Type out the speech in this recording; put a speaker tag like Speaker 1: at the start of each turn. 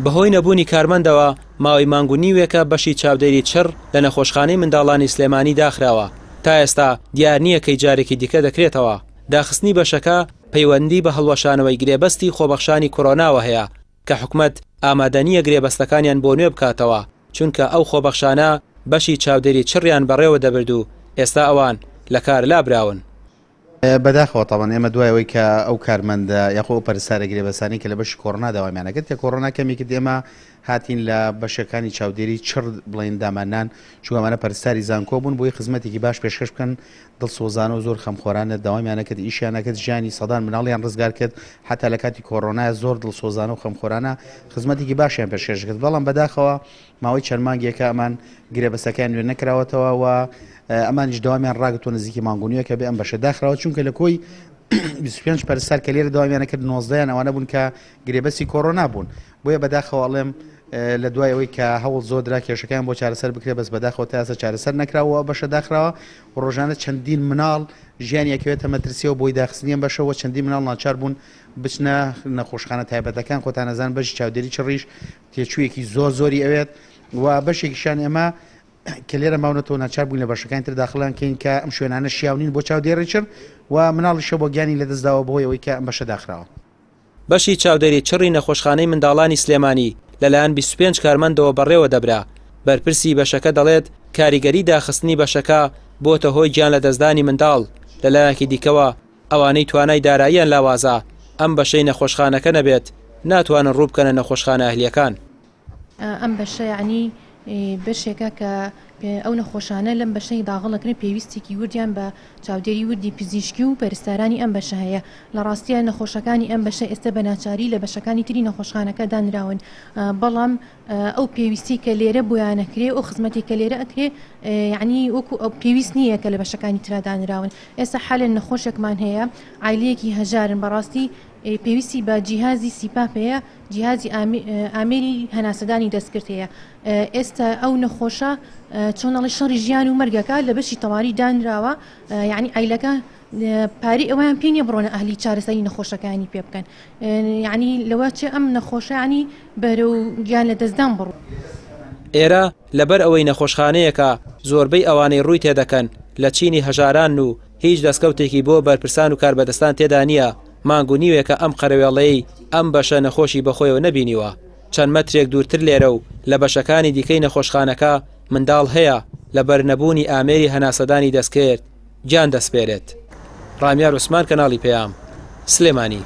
Speaker 1: بەهۆی نەبوونی کارمەندەوە ماوەی مانگ و نیوێکە بەشی چاودێری چڕ لە نەخۆشخانەی منداڵانی سلێمانی داخراوە. تا ئێستا دیار نییە کەی جارێکی دیکە دەکرێتەوە. داخستنی بەشەکە پەیوەندی بە هەڵوەشانەوەی گرێبەستی خۆبەخشانی کۆرۆناوە هەیە کە حکومەت ئامادەنیە گرێبەستەکانیان بۆ نوێ بکاتەوە، چونکە ئەو خۆبەخشانە بەشی چاودێری چڕیان بەڕێوە دەبرد و ئێستا ئەوان لە کار لابراون.
Speaker 2: بەداخەوە تاوان ئێمە دوایەوەی کە ئەو کارمەندە یاخۆ پەرستارە گرێبەسانی کە لە بەش کۆڕۆنا داوامانەکەت کە کۆڕۆنا کەمێکت ئێمە هاتین لە بەشەکانی چاودێری چڕ بڵین دامانان چووەمانە پەرستاری زانکۆ بوون بۆی خزمەتێکی باش پێشکەش بکەن دڵسۆزانە و زۆر خەمخۆرانە داوامیانەکەت ئیشیانەکەت ژیانی سەدان مناڵیان ڕزگار کرد حتا لە کاتی کۆڕۆنای زۆر دڵسۆزانە و خەمخۆرانە خزمەتێکی باشیان پێشکەش کرد. بەڵام بەداخەوە ماوەی چەند مانگێکە ئەمان گرێبەسەکان نوێ نەکراوەتەوە و ئەمانیش داوامیان ڕاگەتۆ نزیکی مانگونیە کە بێ ئەم بەشە داخراوە، چونکە لە کۆی 25 پەرستار کە لێرە داوامیانە کرد 19 ئەوانە بوون کە گرێبەسی کۆڕۆنا بوون. بۆیە بەداخەوە ئەڵێم لە دوایەوەی کە هەوڵ زۆدرا کێشەکان بۆ چارەسەر بکرێت بەس بەداخەوە تا ئێستا چارەسەر نەکراوە بەشە داخراوە و ڕۆژانە چەندین مناڵ ژیانی ئەکەوێتە مەترسیەوە بۆی داخستنیان بەشەوە چەندین مناڵ ناچار بوون بچنە نەخۆشخانە تایبەتەکان. خۆتان نەزان بەشی چاودێری چڕیش تێچوویەکی زۆری ئەوێت و بەشێکیشان ئێمە کە لێرە ماونەتەوە ناچار بووین لە بەشەکان تر داخڵیان کەین کە ئەم شوێنانە شیاونین بۆ چاودێری چڕ و مناڵیشە بۆ گیانی لەدەستداوە بۆ ئەوەی کە ئەم بەشە داخراوە.
Speaker 1: بەشی چاودێری چڕی نەخۆشخانەی منداڵانی سلێمانی لەلایەن 25 کارمەندەوە بەڕێوە دەبرا. بەرپرسی بەشەکە دەڵێت کاریگەری داخستنی بەشەکە بۆتە هۆی گیان لە دەستدانی منداڵ. لەلایەکی دیکەوە ئەوانەی توانای داراییان لاوازە ئەم بەشەی نەخۆشخانەکە نەبێت ناتوانن ڕووبکەنە نەخۆشخانە ئەهلیەکان.
Speaker 3: ئەم بەشە یعنی بەشێکە کە ئەو نەخۆشانە لەم بەشەی داغڵەکردن پێویستێکی وردیان بە چاودێری وردی پزیشکی و پەرستارانی ئەم بەشە هەیە. لە ڕاستیە نەخۆشەکانی ئەم بەشە ئێستا بە ناچاری لە بەشەکانی تری نەخۆشخانەکە دانراون، بەڵام ئەو پێویستی کە لێرە بۆیانەکرێ و خزمەتی کە لێرە ئەکرێ یعنی وەکو ئەو پێویست نییە کە لە بەشەکانی ترا دانراون. ئێستا حالە نەخۆشێکمان هەیە عیلەیەکی هەژارن بەڕاستی پێویستی بە جیهازی سیپاپەیە، جیهازی ئامێری هەناسەدانی دەستکرد هەیە. ئێستا ئەو نەخۆشە چۆنەڵی شەڕی ژیان و مەرگەکە لە بەشی تەواوی دانراوە، یعنی عیلەکە پارەی ئەویان پێ نییە بڕۆنە ئەهلی چارەسەری نەخۆشەکانی پێ بکەن، یعنی لەوە چێ ئەم نەخۆشە ینی بەرە و گیان لە دەستدان بڕوو.
Speaker 1: ئێرە لەبەر ئەوەی نەخۆشخانەیەکە زۆربەی ئەوانەی ڕووی تێدەکەن لە چینی هەژاران و هیچ دەستکەوتێکی بۆ بەرپرسان و کاربەدەستان تێدا نییە، مانگ و نیوێکە ئەم قەرەوێڵەیەی ئەم بەشە نەخۆشی بەخۆیەوە نەبینیوە. چەند مەترێک دوورتر لێرە و لە بەشەکانی دیکەی نەخۆشخانەکە منداڵ هەیە لە بەرنەبوونی ئامێری هەناسەدانی دەستکرد گیان دەسپێرێت. ڕامیار عوسمان، کەناڵی پەیام، سلێمانی.